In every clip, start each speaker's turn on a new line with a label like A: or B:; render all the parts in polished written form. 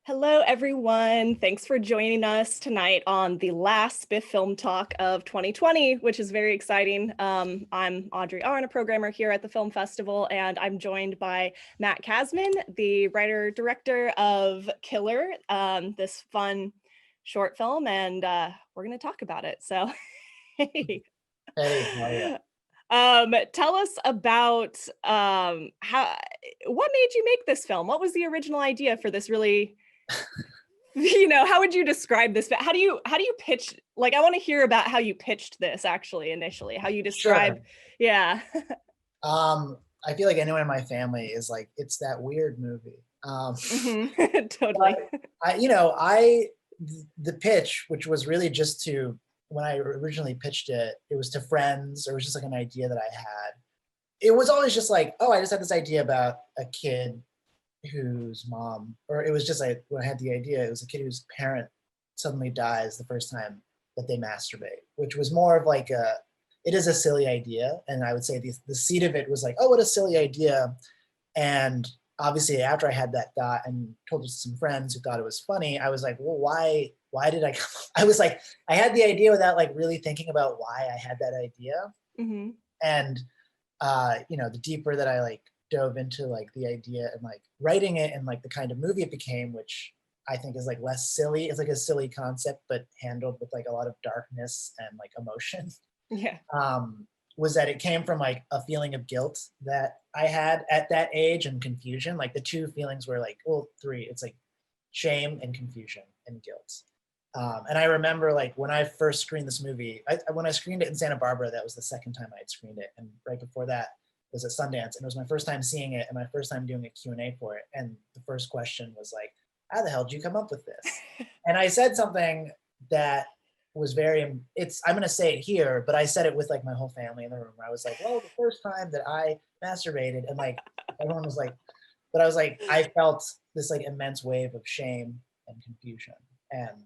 A: Hello, everyone. Thanks for joining us tonight on the last SBIFF Film Talk of 2020, which is very exciting. I'm Audrey Arn, a programmer here at the Film Festival, and I'm joined by Matt Kazman, the writer-director of Killer, this fun short film, and we're going to talk about it. So, hey.
B: Hey, how are you?
A: Tell us about what made you make this film? What was the original idea for this really how would you describe this? How do you pitch? Like, I want to hear about how you pitched this actually initially, how you describe.
B: Sure.
A: Yeah.
B: I feel like anyone in my family is like, it's that weird movie.
A: Totally.
B: The pitch, which was really just to, when I originally pitched it, it was to friends, or it was just like an idea that I had. It was always just like, oh, I just had this idea about a kid whose mom, or it was just like, when I had the idea, it was a kid whose parent suddenly dies the first time that they masturbate, which was more of like it is a silly idea. And I would say the seed of it was like, oh, what a silly idea. And obviously after I had that thought and told it to some friends who thought it was funny, I was like, well, why did I, I was like, I had the idea without like really thinking about why I had that idea.
A: Mm-hmm.
B: And the deeper that I like dove into like the idea and like writing it and like the kind of movie it became, which I think is like less silly. It's like a silly concept, but handled with like a lot of darkness and like emotion.
A: Yeah.
B: Was that it came from like a feeling of guilt that I had at that age and confusion. Like the two feelings were like, well, three. It's like shame and confusion and guilt. And I remember like when I first screened this movie, when I screened it in Santa Barbara, that was the second time I had screened it. And right before that was at Sundance. And it was my first time seeing it and my first time doing a Q&A for it. And the first question was like, how the hell did you come up with this? And I said something that was very, I'm going to say it here, but I said it with like my whole family in the room. I was like, well, the first time that I masturbated, and like everyone was like, but I was like, I felt this like immense wave of shame and confusion. And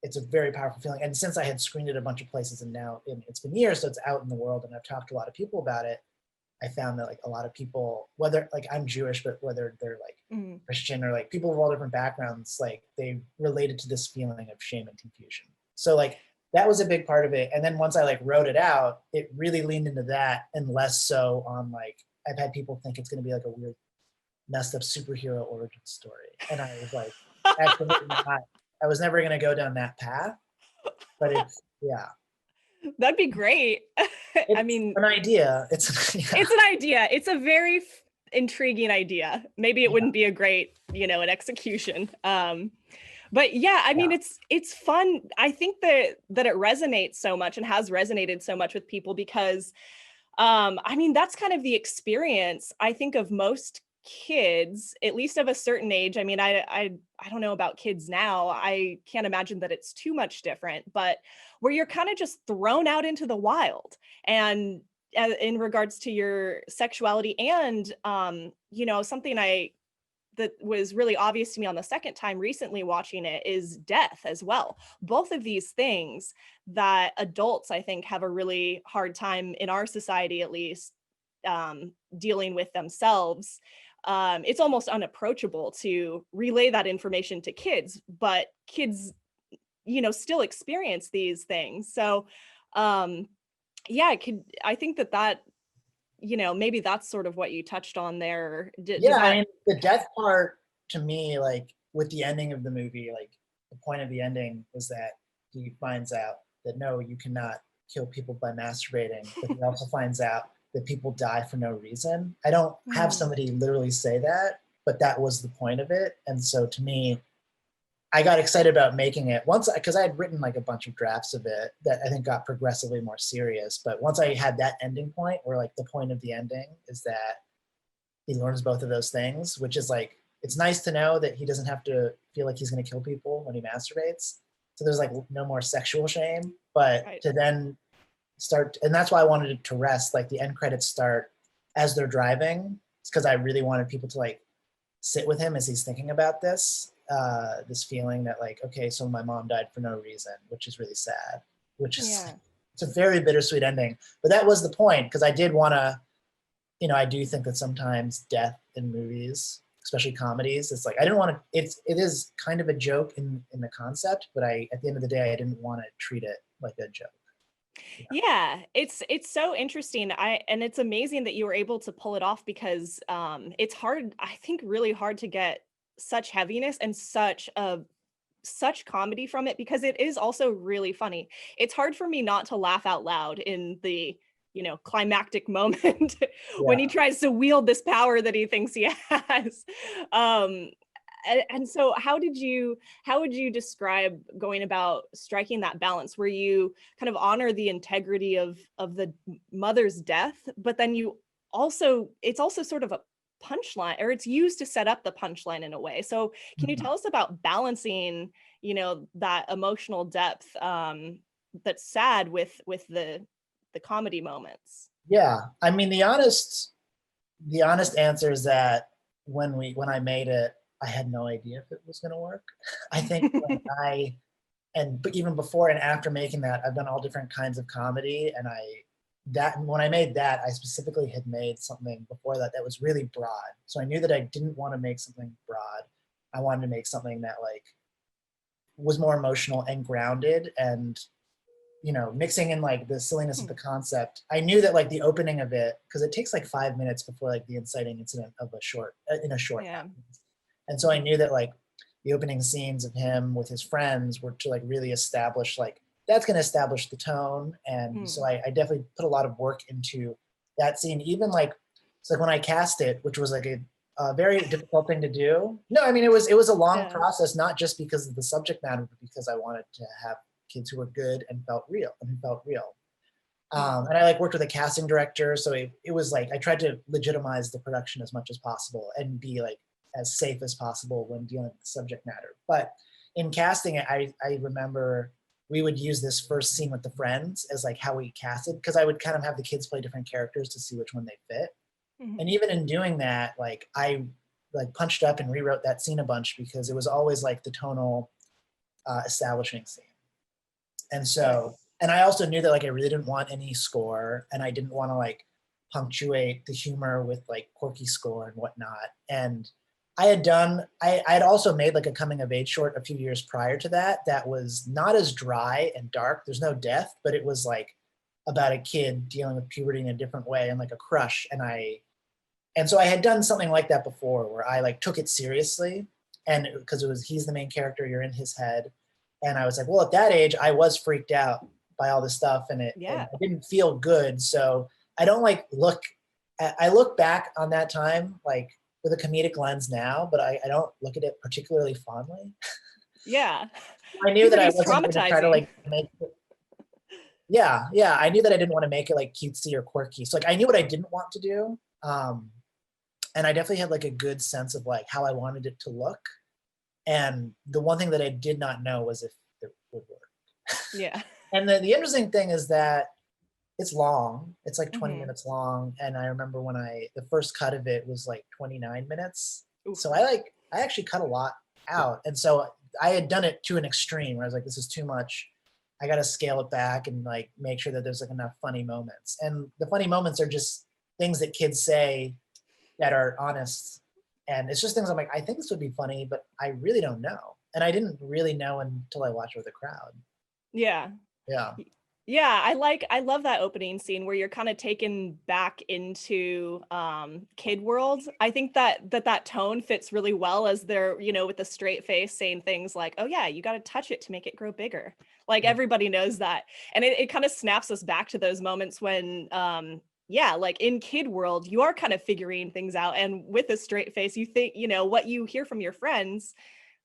B: it's a very powerful feeling. And since I had screened it a bunch of places and now it's been years, so it's out in the world and I've talked to a lot of people about it, I found that like a lot of people, whether like I'm Jewish, but whether they're like Christian or like people of all different backgrounds, like they related to this feeling of shame and confusion. So like that was a big part of it. And then once I like wrote it out, it really leaned into that and less so on like, I've had people think it's going to be like a weird messed up superhero origin story. And I was like, absolutely not. I was never going to go down that path, but yeah.
A: That'd be great. I mean,
B: an idea.
A: It's an idea. It's a very intriguing idea. Maybe it wouldn't be a great, an execution. But yeah, I mean, it's fun. I think that it resonates so much and has resonated so much with people because, I mean, that's kind of the experience, I think, of most kids, at least of a certain age. I mean, I don't know about kids now. I can't imagine that it's too much different, but where you're kind of just thrown out into the wild and in regards to your sexuality and something that was really obvious to me on the second time recently watching it is death as well. Both of these things that adults, I think, have a really hard time in our society, at least, dealing with themselves. It's almost unapproachable to relay that information to kids, but kids, still experience these things. So, yeah, I think that maybe that's sort of what you touched on there. Does
B: I
A: that?
B: mean, the death part to me, like with the ending of the movie, like the point of the ending was that he finds out that no, you cannot kill people by masturbating, but he also finds out that people die for no reason. I don't have somebody literally say that, but that was the point of it. And so to me, I got excited about making it once because I had written like a bunch of drafts of it that I think got progressively more serious. But once I had that ending point where like the point of the ending is that he learns both of those things, which is like, it's nice to know that he doesn't have to feel like he's going to kill people when he masturbates. So there's like no more sexual shame, but
A: Right.
B: to then start, and that's why I wanted it to rest. Like the end credits start as they're driving. It's because I really wanted people to like sit with him as he's thinking about this feeling that like, okay, so my mom died for no reason, which is really sad, which is, it's a very bittersweet ending. But that was the point because I did want to, I do think that sometimes death in movies especially comedies. It's like I didn't want to. It is kind of a joke in the concept, but at the end of the day, I didn't want to treat it like a joke.
A: Yeah, it's so interesting. And it's amazing that you were able to pull it off because it's hard, I think really hard to get such heaviness and such comedy from it because it is also really funny. It's hard for me not to laugh out loud in the, climactic moment when he
B: Yeah.
A: tries to wield this power that he thinks he has. Um, and so how would you describe going about striking that balance where you kind of honor the integrity of the mother's death, but then it's also sort of a punchline, or it's used to set up the punchline in a way. So can you
B: Mhm.
A: tell us about balancing, that emotional depth that's sad with the comedy moments?
B: Yeah. I mean, the honest answer is that when I made it, I had no idea if it was going to work. I think when but even before and after making that, I've done all different kinds of comedy, and when I made that, I specifically had made something before that was really broad. So I knew that I didn't want to make something broad. I wanted to make something that like was more emotional and grounded, and mixing in like the silliness of the concept. I knew that like the opening of it, because it takes like 5 minutes before like the inciting incident of in a short
A: Yeah.
B: happens. And so I knew that like the opening scenes of him with his friends were to like really establish like that's going to establish the tone. And so
A: Mm.
B: I definitely put a lot of work into that scene. Even like it's like when I cast it, which was like a very difficult thing to do. No, I mean it was a long
A: Yeah.
B: process, not just because of the subject matter, but because I wanted to have kids who were good and felt real and who felt real.
A: Mm.
B: And I like worked with a casting director, so it was like I tried to legitimize the production as much as possible and be like as safe as possible when dealing with the subject matter. But in casting it, I remember we would use this first scene with the friends as like how we casted, because I would kind of have the kids play different characters to see which one they fit. And
A: Mhm.
B: even in doing that, like I like punched up and rewrote that scene a bunch because it was always like the tonal establishing scene. And so,
A: Nice.
B: and I also knew that like I really didn't want any score, and I didn't want to like punctuate the humor with like quirky score and whatnot. And I had also made like a coming of age short a few years prior to that was not as dry and dark. There's no death, but it was like about a kid dealing with puberty in a different way and like a crush. And so I had done something like that before where I like took it seriously, and because it was he's the main character, you're in his head. And I was like, well, at that age, I was freaked out by all this stuff, and
A: Yeah.
B: I didn't feel good. So I don't like I look back on that time like with a comedic lens now, but I don't look at it particularly fondly.
A: Yeah.
B: I knew
A: Because
B: that
A: it
B: I
A: was
B: wasn't going to try to
A: traumatizing.
B: like make it, yeah, I knew that I didn't want to make it like cutesy or quirky. So like I knew what I didn't want to do. And I definitely had like a good sense of like how I wanted it to look. And the one thing that I did not know was if it would work.
A: Yeah.
B: And the interesting thing is that it's long. It's like 20
A: Mhm.
B: minutes long. And I remember when the first cut of it was like 29 minutes.
A: Oof.
B: So I actually cut a lot out. And so I had done it to an extreme where I was like, this is too much. I got to scale it back and like make sure that there's like enough funny moments. And the funny moments are just things that kids say that are honest. And it's just things I'm like, I think this would be funny, but I really don't know. And I didn't really know until I watched it with a crowd.
A: Yeah.
B: Yeah.
A: Yeah, I love that opening scene where you're kind of taken back into kid world. I think that tone fits really well as they're, with a straight face saying things like, "Oh yeah, you got to touch it to make it grow bigger." Like
B: Yeah.
A: everybody knows that. And it kind of snaps us back to those moments when yeah, like in kid world, you are kind of figuring things out, and with a straight face, you think, what you hear from your friends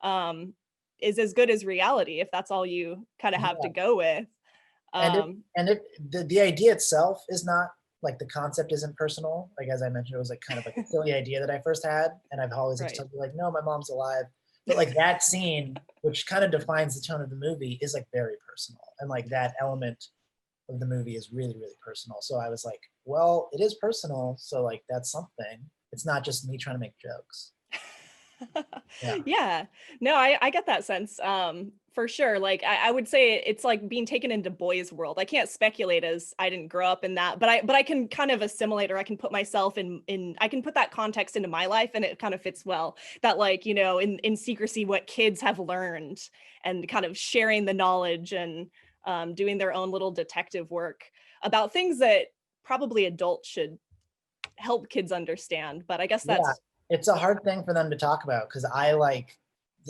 A: um is as good as reality if that's all you kind of have to
B: Yeah.
A: go with.
B: And
A: Um
B: the idea itself is not like the concept isn't personal. Like as I mentioned, it was like kind of like a silly idea that I first had. And I've always like
A: right.
B: told you like, no, my mom's alive. But like that scene, which kind of defines the tone of the movie, is like very personal. And like that element of the movie is really, really personal. So I was like, well, it is personal. So like that's something. It's not just me trying to make jokes. Yeah.
A: Yeah. No, I get that sense. For sure. Like I would say it's like being taken into boys' world. I can't speculate as I didn't grow up in that, but I can kind of assimilate, or I can put myself in I can put that context into my life, and it kind of fits well. That, like, in secrecy, what kids have learned, and kind of sharing the knowledge, and doing their own little detective work about things that probably adults should help kids understand. But I guess
B: Yeah,
A: that's
B: it's a hard thing for them to talk about because I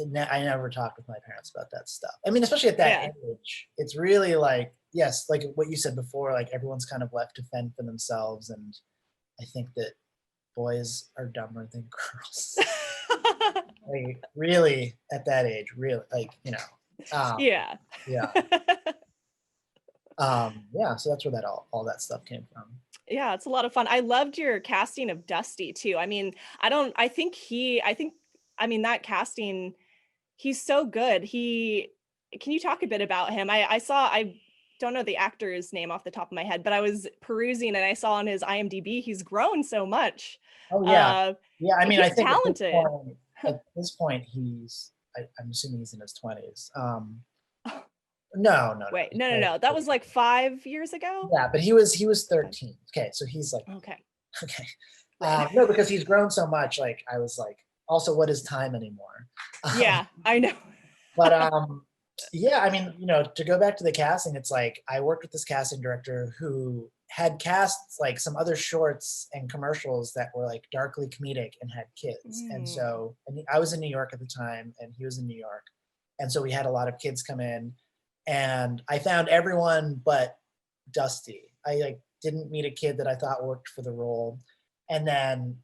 B: never talked with my parents about that stuff. I mean, especially at that
A: yeah.
B: age, it's really like, yes, like what you said before, like everyone's kind of left to fend for themselves, and I think that boys are dumber than girls. Like really, at that age, really, like
A: Yeah.
B: yeah, yeah. So that's where that all that stuff came from.
A: Yeah, it's a lot of fun. I loved your casting of Dusty too. I mean, I mean, that casting, he's so good. Can you talk a bit about him? I don't know the actor's name off the top of my head, but I was perusing and I saw on his IMDb, he's grown so much.
B: Oh yeah,
A: Uh,
B: yeah. I mean, I
A: he's
B: think
A: talented.
B: at this point, I'm assuming he's in his 20s. No, no, no.
A: Wait,
B: He's
A: no, no,
B: very,
A: no. That was like 5 years ago.
B: yeah, but he was
A: Okay.
B: 13. Okay, so he's like,
A: Okay.
B: okay. No, because he's grown so much. Like I was like, also, what is time anymore? Um,
A: Yeah, I know.
B: but yeah, I mean, to go back to the casting, it's like I worked with this casting director who had cast like some other shorts and commercials that were like darkly comedic and had kids. And
A: Mm.
B: so, I was in New York at the time, and he was in New York, and so we had a lot of kids come in, and I found everyone but Dusty. I like didn't meet a kid that I thought worked for the role, and then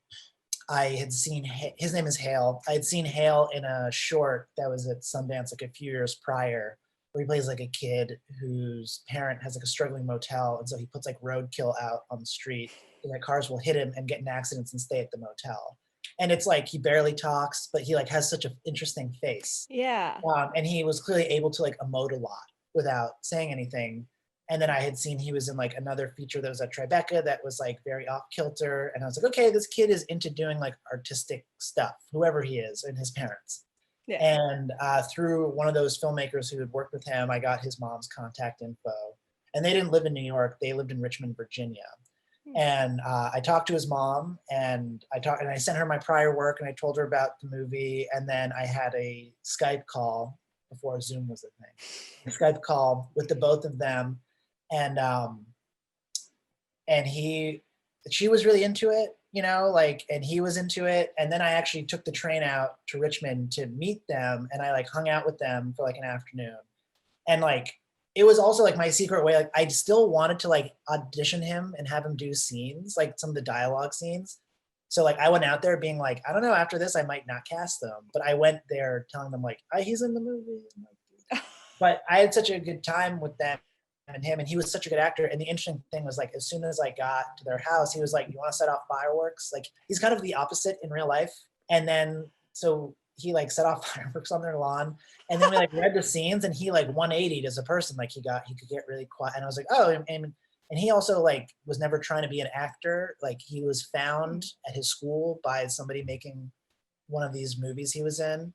B: I had seen his name is Hale. I had seen Hale in a short that was at Sundance like a few years prior, where he plays like a kid whose parent has like a struggling motel, and so he puts like roadkill out on the street, so that cars will hit him and get in accidents and stay at the motel. And it's like he barely talks, but he like has such an interesting face,
A: Yeah.
B: and he was clearly able to like emote a lot without saying anything. And then I had seen he was in like another feature that was at Tribeca that was like very off kilter, and I was like, okay, this kid is into doing like artistic stuff, whoever he is, and his parents.
A: Yeah.
B: And through one of those filmmakers who had worked with him, I got his mom's contact info. And they didn't live in New York; they lived in Richmond, Virginia.
A: Hmm.
B: And I talked to his mom, and I sent her my prior work, and I told her about the movie. And then I had a Skype call before Zoom was a thing. A Skype call with the both of them, and and she was really into it, like, and he was into it. And then I actually took the train out to Richmond to meet them, and I like hung out with them for like an afternoon. And like it was also like my secret way, like I still wanted to like audition him and have him do scenes, like some of the dialogue scenes. So like I went out there being like, I don't know, after this I might not cast them, but I went there telling them like, he's in the movie. But I had such a good time with them and him, and he was such a good actor. And the interesting thing was like, as soon as I got to their house, he was like, you want to set off fireworks? Like he's kind of the opposite in real life. And then so he like set off fireworks on their lawn, and then we like read the scenes, and he like 180'd as a person. Like he could get really quiet. And I was like, oh, and he also like was never trying to be an actor. Like he was found at his school by somebody making one of these movies he was in,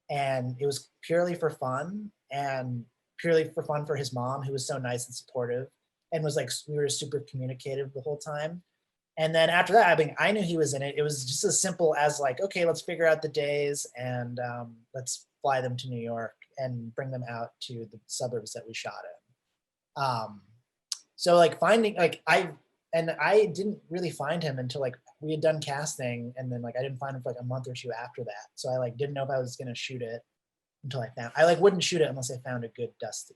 B: and it was purely for fun, and purely for fun for his mom, who was so nice and supportive, and was like, we were super communicative the whole time. And then after that, I mean, I knew he was in it. It was just as simple as like, okay, let's figure out the days, and let's fly them to New York and bring them out to the suburbs that we shot in. So like finding like I didn't really find him until like we had done casting, and then like I didn't find him for like a month or two after that. So I like didn't know if I was gonna shoot it until I like wouldn't shoot it unless I found a good Dusty.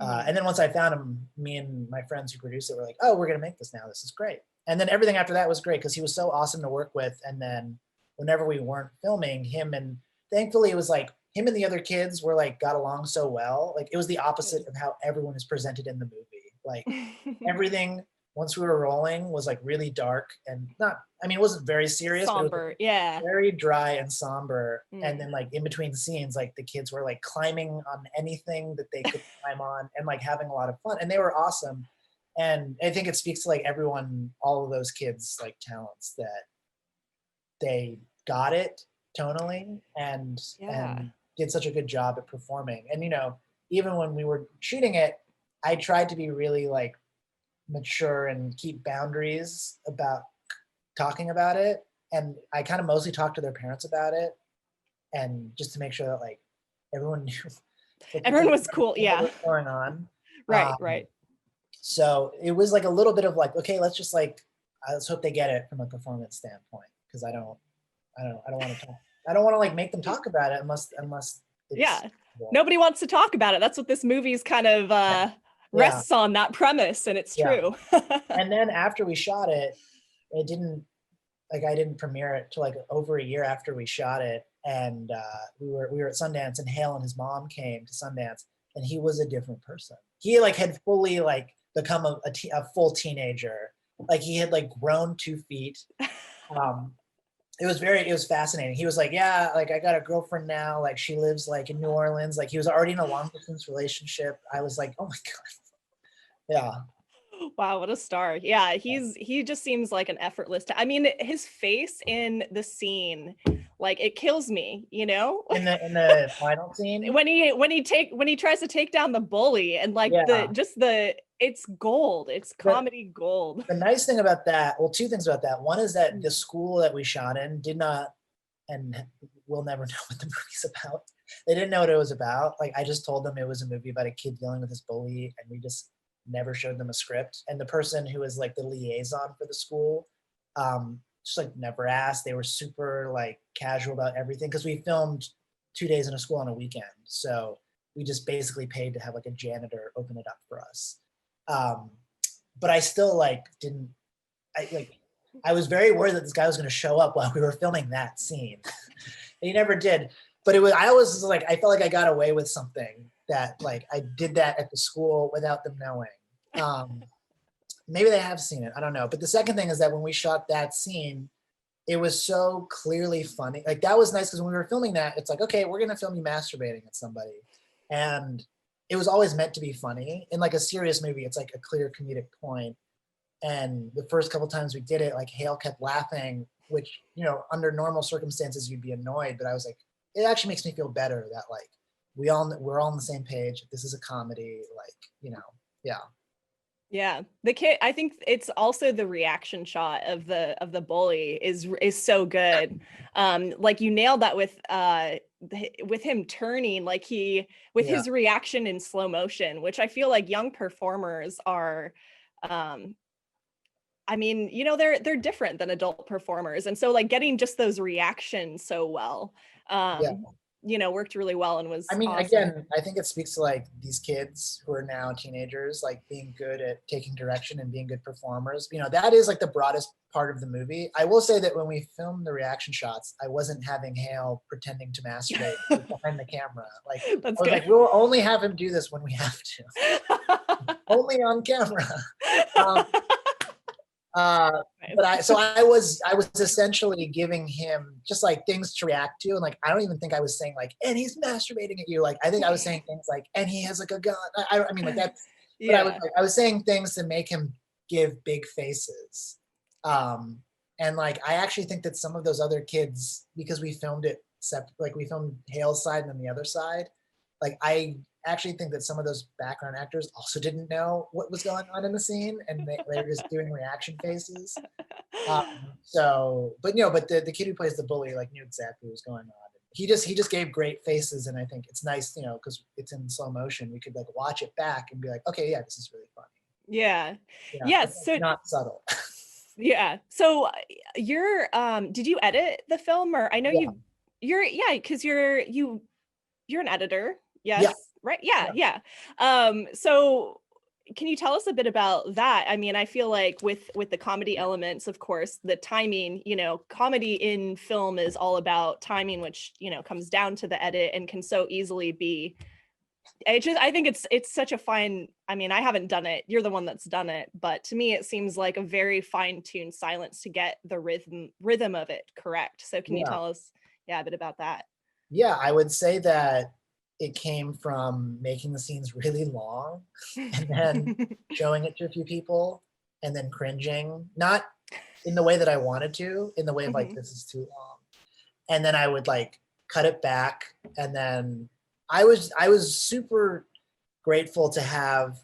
B: And then once I found him, me and my friends who produced it were like, oh, we're gonna make this now. This is great. And then everything after that was great because he was so awesome to work with. And then whenever we weren't filming, thankfully it was like him and the other kids were like got along so well. Like it was the opposite of how everyone is presented in the movie. Like everything once we were rolling was like really dark and not, I mean, it wasn't very serious, but it was
A: Somber. Yeah.
B: very dry and somber. And
A: Mm.
B: then like in between scenes, like the kids were like climbing on anything that they could climb on and like having a lot of fun, and they were awesome. And I think it speaks to like everyone, all of those kids like talents, that they got it tonally and
A: Yeah.
B: did such a good job at performing. And even when we were shooting it, I tried to be really like mature and keep boundaries about talking about it. And I kind of mostly talked to their parents about it, and just to make sure that like everyone knew
A: Everyone was cool.
B: what
A: Yeah.
B: was going on.
A: Right.
B: Um,
A: Right.
B: so it was like a little bit of like, okay, let's just like, let's hope they get it from a performance standpoint, because I don't want to talk. I don't want to like make them talk about it unless it's.
A: Yeah. Nobody wants to talk about it. That's what this movie's kind of
B: Yeah,
A: rests on, that premise, and it's
B: yeah.
A: true.
B: And then after we shot it, it didn't like I didn't premiere it till like over a year after we shot it, and we were at Sundance, and Hale and his mom came to Sundance, and he was a different person. He like had fully like become a full teenager. Like he had like grown 2 feet. It was fascinating. He was like, yeah, like I got a girlfriend now. Like she lives like in New Orleans. Like he was already in a long distance relationship. I was like, oh my God. Yeah.
A: Wow, what a star. Yeah, he just seems like an effortless I mean, his face in the scene, like it kills me, you know?
B: In the final scene.
A: When he tries to take down the bully, and like
B: Yeah.
A: it's gold. It's comedy gold.
B: The nice thing about that, well, 2 things about that. One is that the school that we shot in did not, and we'll never know what the movie's about. They didn't know what it was about. Like I just told them it was a movie about a kid dealing with his bully, and we just never showed them a script. And the person who was like the liaison for the school, just like never asked. They were super like casual about everything, because we filmed 2 days in a school on a weekend. So we just basically paid to have like a janitor open it up for us. But I still like didn't. I was very worried that this guy was going to show up while we were filming that scene. He never did. But I always like, I felt like I got away with something, that like I did that at the school without them knowing. Maybe they have seen it. I don't know. But the second thing is that when we shot that scene, it was so clearly funny. Like that was nice, because when we were filming that, it's like, okay, we're going to film you masturbating at somebody. And it was always meant to be funny. In like a serious movie, it's like a clear comedic point. And the first couple times we did it, like Hale kept laughing, which, under normal circumstances you'd be annoyed. But I was like, it actually makes me feel better that like we're all on the same page. This is a comedy, like, yeah.
A: Yeah. The kid, I think it's also the reaction shot of the bully is so good. Like you nailed that with him turning, like his reaction in slow motion, which I feel like young performers are I mean, they're different than adult performers. And so like getting just those reactions so well, worked really well and was
B: I mean,
A: awesome.
B: again, I think it speaks to like these kids who are now teenagers, like being good at taking direction and being good performers. That is like the broadest part of the movie. I will say that when we filmed the reaction shots, I wasn't having Hale pretending to masturbate behind the camera. Like I was like, we'll only have him do this when we have to, only on camera. But I was essentially giving him just like things to react to, and like I don't even think I was saying like, and he's masturbating at you. Like I think I was saying things like, and he has like a gun. I mean like that's. Yeah. But I was saying things to make him give big faces, and like I actually think that some of those other kids, because we filmed it like we filmed Hale's side and then the other side, like I actually think that some of those background actors also didn't know what was going on in the scene, and they were just doing reaction faces. But the kid who plays the bully like knew exactly what was going on. He just gave great faces, and I think it's nice, because it's in slow motion. We could like watch it back and be like, okay, yeah, this is really funny.
A: Yeah. Yes. So
B: not subtle.
A: Yeah. So did you edit the film, or I know because you're an editor. Yes.
B: Yeah.
A: Right. Yeah. So can you tell us a bit about that? I mean, I feel like with the comedy elements, of course, the timing, comedy in film is all about timing, which, comes down to the edit and can so easily be, I think it's such a fine, I mean, I haven't done it. You're the one that's done it, but to me, it seems like a very fine-tuned silence to get the rhythm of it correct. So can you tell us, a bit about that?
B: Yeah, I would say that it came from making the scenes really long and then showing it to a few people and then cringing, not in the way that I wanted to, in the way of like, this is too long. and then I would like cut it back. And then I was super grateful to have,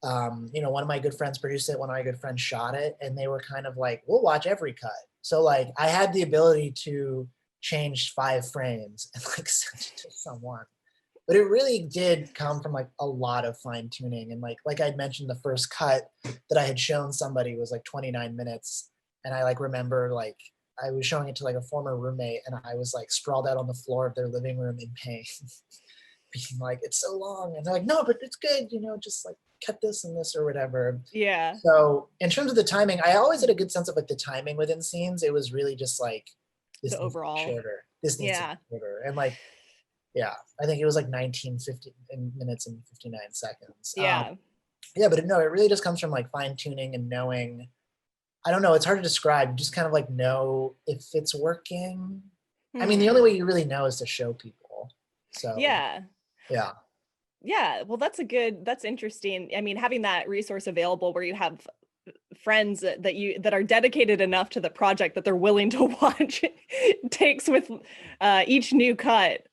B: one of my good friends produced it, one of my good friends shot it, and they were kind of like, we'll watch every cut. So like I had the ability to change 5 frames and like send it to someone. But it really did come from like a lot of fine tuning. And like I'd mentioned, the first cut that I had shown somebody was like 29 minutes. And I like remember like I was showing it to like a former roommate, and I was like sprawled out on the floor of their living room in pain, being like, it's so long. And they're like, no, but it's good, just like cut this and this or whatever.
A: Yeah.
B: So in terms of the timing, I always had a good sense of like the timing within scenes. It was really just like, this
A: The
B: needs to be
A: overall.
B: shorter. This needs to
A: Yeah.
B: be shorter. And like, yeah, I think it was like 1950 minutes and 59 seconds.
A: Yeah.
B: But no, it really just comes from like fine tuning and knowing. I don't know, it's hard to describe. You just kind of like know if it's working. I mean, the only way you really know is to show people. So
A: yeah.
B: Yeah.
A: Yeah. Well, that's interesting. I mean, having that resource available where you have friends that are dedicated enough to the project that they're willing to watch takes with each new cut.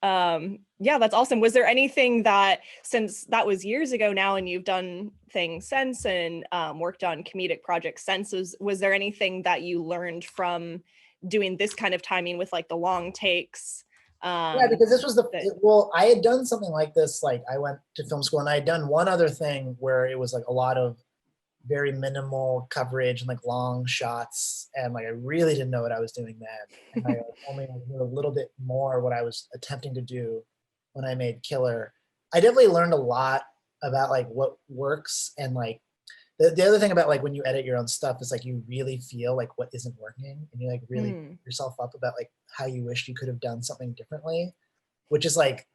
A: Yeah, that's awesome. Was there anything that, since that was years ago now and you've done things since and worked on comedic projects since, was there anything that you learned from doing this kind of timing with like the long takes?
B: Yeah, because this was I had done something like this. Like I went to film school and I had done one other thing where it was like a lot of very minimal coverage and like long shots. And like, I really didn't know what I was doing then. And I only knew a little bit more what I was attempting to do when I made Killer. I definitely learned a lot about like what works. And like, the other thing about like when you edit your own stuff is like you really feel like what isn't working, and you like really beat yourself up about like how you wish you could have done something differently, which is like,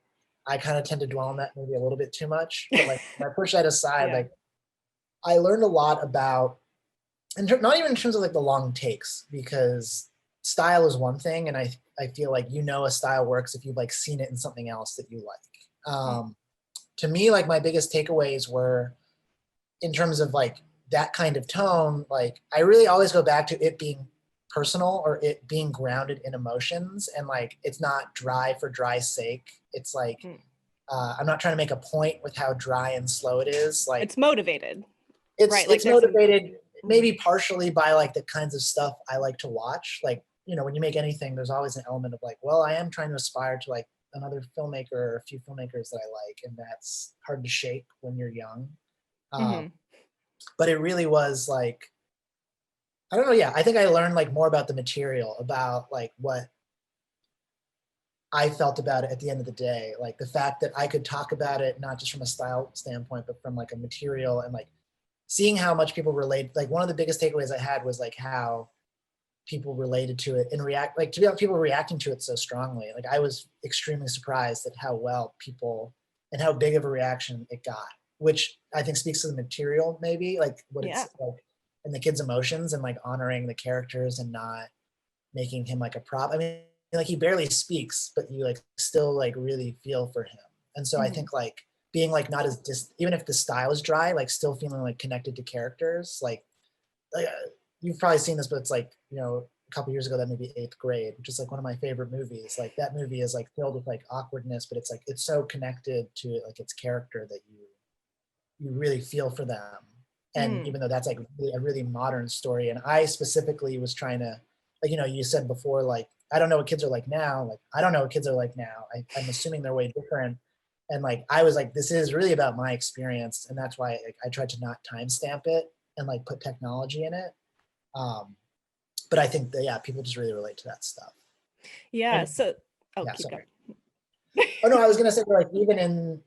B: I kind of tend to dwell on that maybe a little bit too much. But like when I push that aside,
A: Yeah.
B: like I learned a lot about, not even in terms of like the long takes, because style is one thing, and I feel like a style works if you've like seen it in something else that you like. To me, like my biggest takeaways were, in terms of like that kind of tone, like I really always go back to it being personal or it being grounded in emotions, and like it's not dry for dry's sake. It's like I'm not trying to make a point with how dry and slow it is. Like
A: it's motivated.
B: Right, it's motivated maybe partially by like the kinds of stuff I like to watch. Like, when you make anything, there's always an element of like, well, I am trying to aspire to like another filmmaker or a few filmmakers that I like, and that's hard to shake when you're young. But it really was like, I don't know. Yeah, I think I learned like more about the material, about like what I felt about it at the end of the day. Like the fact that I could talk about it, not just from a style standpoint, but from like a material, and like seeing how much people relate. Like one of the biggest takeaways I had was like how people related to it and to be people reacting to it so strongly. Like I was extremely surprised at how well people and how big of a reaction it got, which I think speaks to the material, maybe like what it's like, and the kid's emotions, and like honoring the characters and not making him like a prop. I mean, like he barely speaks, but you like still like really feel for him. And so I think like being like not as even if the style is dry, like still feeling like connected to characters. Like you've probably seen this, but it's like, a couple years ago, that movie 8th Grade, which is like one of my favorite movies. Like that movie is like filled with like awkwardness, but it's like, it's so connected to like its character that you really feel for them. And even though that's like a really modern story, and I specifically was trying to, like, you said before, like, I don't know what kids are like now. Like, I don't know what kids are like now. I'm assuming they're way different. And like, I was like, this is really about my experience. And that's why I tried to not timestamp it and like put technology in it. But I think that, people just really relate to that stuff.
A: Yeah.
B: And,
A: keep going.
B: Oh no, I was going to say like, even in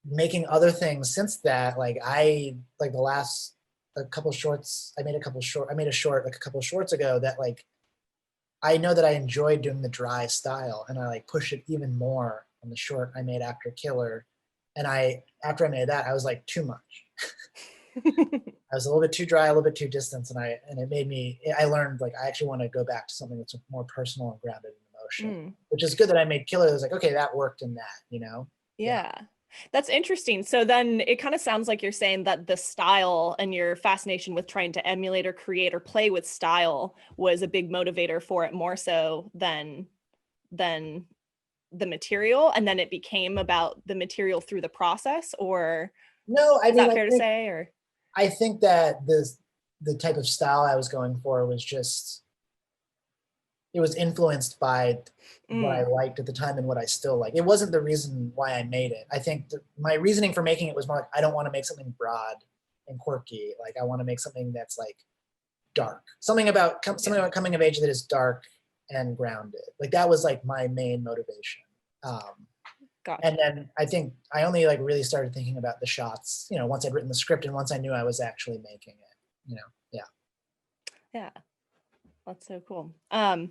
B: making other things since that, like the last a couple shorts, I made a short like a couple shorts ago that like, I know that I enjoyed doing the dry style, and I like pushed it even more on the short I made after Killer. And after I made that, I was like, too much. I was a little bit too dry, a little bit too distant. And it made me, I learned like, I actually want to go back to something that's more personal and grounded in emotion, which is good that I made Killer. It was like, okay, that worked in that,
A: Yeah. That's interesting. So then it kind of sounds like you're saying that the style and your fascination with trying to emulate or create or play with style was a big motivator for it, more so than than the material, and then it became about the material through the process, or
B: No, I
A: is
B: mean,
A: that fair to say? Or
B: I think that the type of style I was going for was just, it was influenced by what I liked at the time and what I still like. It wasn't the reason why I made it. I think my reasoning for making it was more like, I don't want to make something broad and quirky. Like I want to make something that's like dark, something about coming of age that is dark and grounded. Like that was like my main motivation.
A: Gotcha.
B: And then I think I only like really started thinking about the shots, you know, once I'd written the script and once I knew I was actually making it, you know.
A: Yeah, that's so cool. Oh,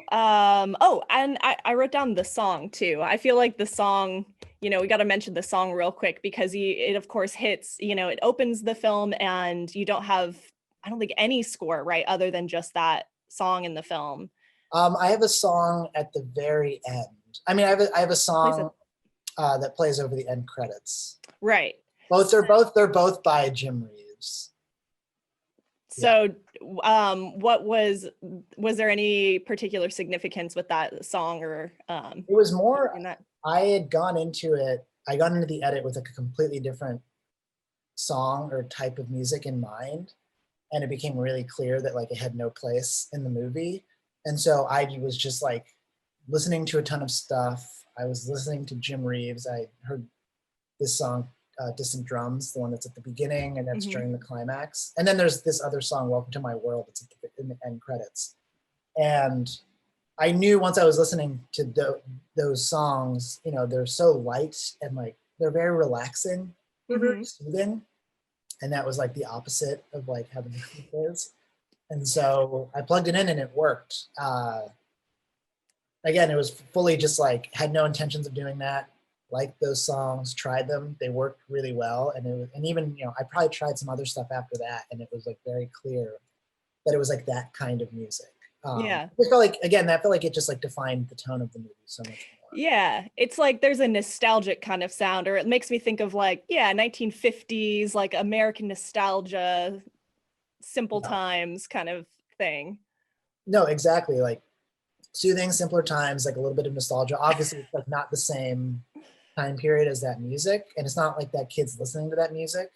A: and I wrote down the song too. I feel like the song, you know, we got to mention the song real quick because it of course hits, you know, it opens the film and you don't have, I don't think, any score, right, other than just that song in the film.
B: I have a song at the very end. I mean, I have a song that plays over the end credits.
A: Right.
B: They're both by Jim Reeves.
A: So, what was there any particular significance with that song, or
B: it was more, I had gone into it, I got into the edit with like a completely different song or type of music in mind, and it became really clear that like it had no place in the movie. And so I was just like listening to a ton of stuff. I was listening to Jim Reeves. I heard this song, Distant Drums, the one that's at the beginning and that's during the climax. And then there's this other song, Welcome to My World, that's in the end credits. And I knew once I was listening to those songs, you know, they're so light and like, they're very relaxing, they're very soothing. And that was like the opposite of like how the music is. And so I plugged it in and it worked. Again, it was fully just like, had no intentions of doing that. Liked those songs, tried them. They worked really well. And even, you know, I probably tried some other stuff after that. And it was like very clear that it was like that kind of music. It felt like, again, that felt like it just like defined the tone of the movie so much more.
A: Yeah, it's like there's a nostalgic kind of sound, or it makes me think of like, 1950s, like American nostalgia, simple times kind of thing.
B: No, exactly. Like soothing, simpler times, like a little bit of nostalgia. Obviously, it's like not the same time period as that music, and it's not like that kid's listening to that music.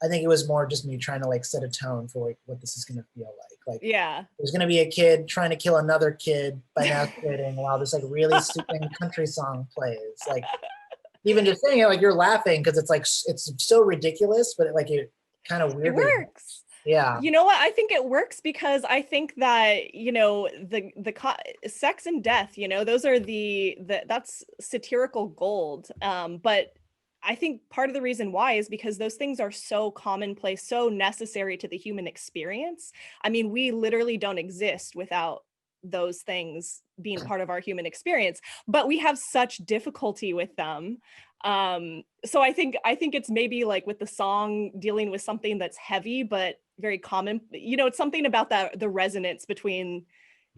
B: I think it was more just me trying to like set a tone for like what this is going to feel like. Like, there's going to be a kid trying to kill another kid by masturbating while this like really soothing country song plays. Like, even just saying it, like you're laughing because it's like it's so ridiculous, but it kind of weirdly
A: works.
B: Yeah.
A: You know what? I think it works because I think that, you know, the sex and death, you know, those are that's satirical gold. But I think part of the reason why is because those things are so commonplace, so necessary to the human experience. I mean, we literally don't exist without those things being part of our human experience, but we have such difficulty with them. So I think it's maybe like with the song dealing with something that's heavy but very common, you know, it's something about that, the resonance between,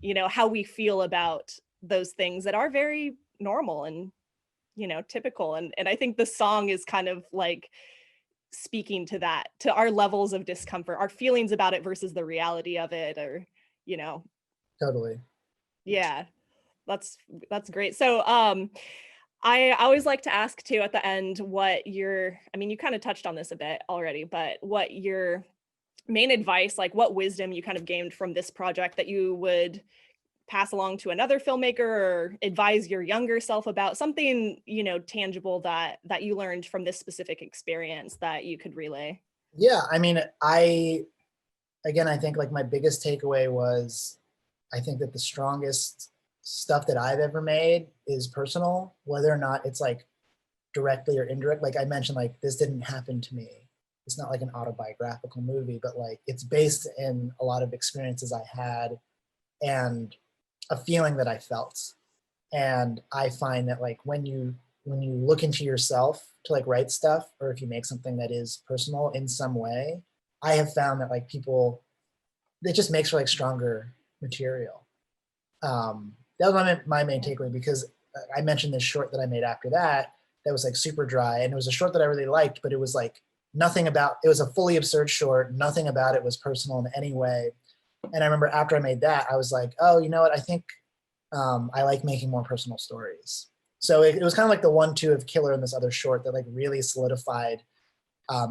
A: you know, how we feel about those things that are very normal and, you know, typical. And I think the song is kind of like speaking to that, to our levels of discomfort, our feelings about it versus the reality of it, or, you know.
B: Totally.
A: Yeah, that's great. So I always like to ask too at the end what I mean, you kind of touched on this a bit already, but what your main advice, like what wisdom you kind of gained from this project that you would pass along to another filmmaker or advise your younger self about, something, you know, tangible that you learned from this specific experience that you could relay.
B: Yeah, I mean, I think like my biggest takeaway was, I think that the strongest stuff that I've ever made is personal, whether or not it's like directly or indirect. Like I mentioned, like this didn't happen to me. It's not like an autobiographical movie, but like it's based in a lot of experiences I had and a feeling that I felt. And I find that like when you look into yourself to like write stuff, or if you make something that is personal in some way, I have found that like people, it just makes for like stronger material. That was my main takeaway, because I mentioned this short that I made after that was like super dry, and it was a short that I really liked, but it was like nothing about, it was a fully absurd short, nothing about it was personal in any way. And I remember after I made that, I was like, oh, you know what, I think I like making more personal stories. So it was kind of like the 1-2 of Killer and this other short that like really solidified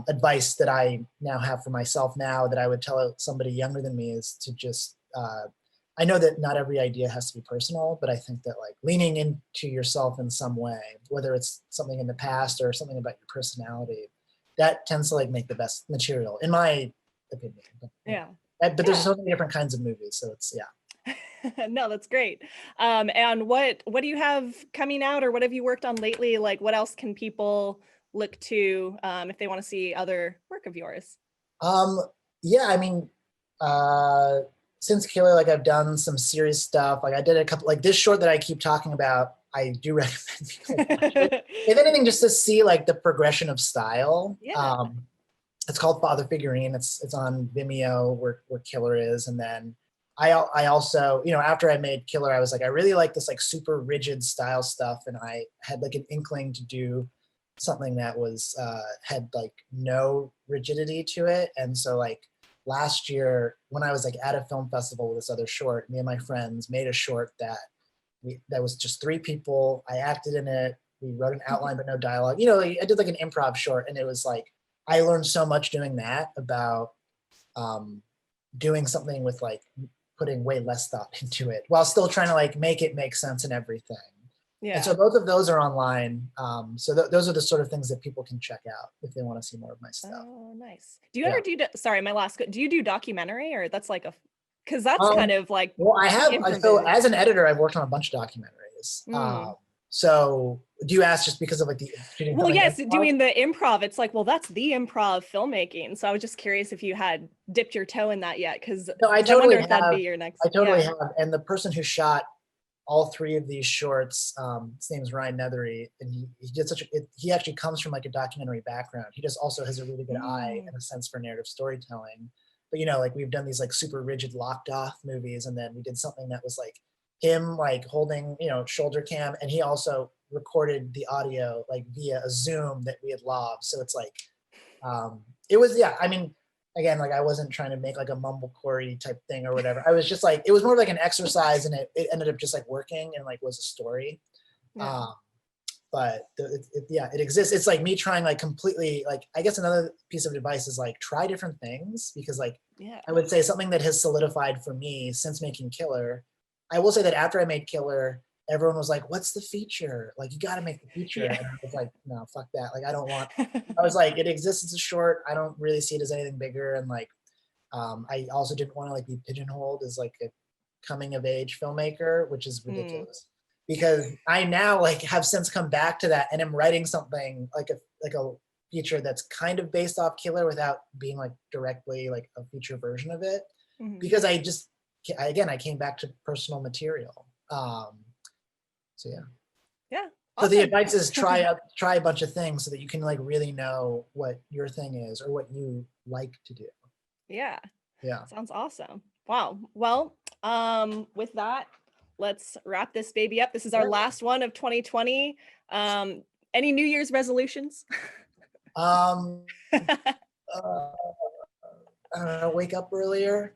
B: advice that I now have for myself now that I would tell somebody younger than me is to just, I know that not every idea has to be personal, but I think that like leaning into yourself in some way, whether it's something in the past or something about your personality, that tends to like make the best material, in my opinion. But,
A: Yeah.
B: but there's so many different kinds of movies, so it's, yeah.
A: No, that's great. And what do you have coming out, or what have you worked on lately? Like, what else can people look to if they want to see other work of yours?
B: Yeah, I mean, since Killer, like I've done some serious stuff. Like I did a couple, like this short that I keep talking about, I do recommend people watch it. If anything, just to see like the progression of style.
A: Yeah.
B: It's called Father Figurine. It's on Vimeo where Killer is. And then I also, you know, after I made Killer, I was like, I really like this like super rigid style stuff. And I had like an inkling to do something that was, had like no rigidity to it. And so like last year when I was like at a film festival with this other short, me and my friends made a short that was just 3 people. I acted in it. We wrote an outline, but no dialogue. You know, like, I did like an improv short, and it was like, I learned so much doing that about doing something with like putting way less thought into it while still trying to like make it make sense and everything.
A: Yeah.
B: And so both of those are online. So those are the sort of things that people can check out if they want to see more of my stuff.
A: Oh, nice. Do you ever do, sorry, do you do documentary, or that's like because that's kind of like,
B: well, I have, so as an editor, I've worked on a bunch of documentaries. So do you ask just because of like the shooting?
A: Well, yes, doing the improv, it's like, well, that's the improv filmmaking. So I was just curious if you had dipped your toe in that yet, because
B: no, I totally
A: wonder if
B: have.
A: that'd be your next.
B: I totally have. And the person who shot all 3 of these shorts, his name is Ryan Nethery, and he did he actually comes from like a documentary background. He just also has a really good eye and a sense for narrative storytelling. But you know, like we've done these like super rigid locked off movies, and then we did something that was like him like holding, you know, shoulder cam, and he also recorded the audio like via a Zoom that we had logged. So it's like, it was, yeah, I mean, again, like I wasn't trying to make like a mumblecore type thing or whatever. I was just like, it was more like an exercise, and it ended up just like working and like was a story. Yeah. But it exists. It's like me trying like completely, like, I guess another piece of advice is like try different things, because like, I would say something that has solidified for me since making Killer. I will say that after I made Killer, everyone was like, what's the feature? Like, you got to make the feature. Yeah. And I was like, no, fuck that. Like, I don't want, I was like, it exists as a short. I don't really see it as anything bigger. And like, I also didn't want to like be pigeonholed as like a coming of age filmmaker, which is ridiculous. Because I now like have since come back to that, and am writing something like a feature that's kind of based off Killer without being like directly like a feature version of it. Because I came back to personal material. So yeah.
A: Yeah.
B: Awesome. So the advice is try a bunch of things so that you can like really know what your thing is or what you like to do.
A: Yeah.
B: Yeah.
A: Sounds awesome. Wow. Well, with that, let's wrap this baby up. This is our last one of 2020. Any New Year's resolutions?
B: I don't know, wake up earlier.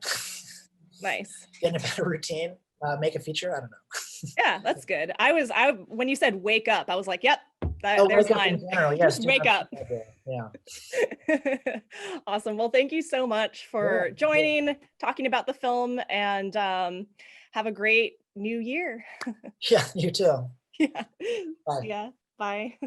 A: Nice.
B: Get in a better routine. Make a feature. I don't know.
A: Yeah, that's good. When you said wake up, I was like, yep, there's mine.
B: In general, yes.
A: Wake up.
B: Yeah.
A: Awesome. Well, thank you so much for joining, talking about the film, and have a great new year.
B: Yeah, you too.
A: Yeah.
B: Bye.
A: Yeah. Bye.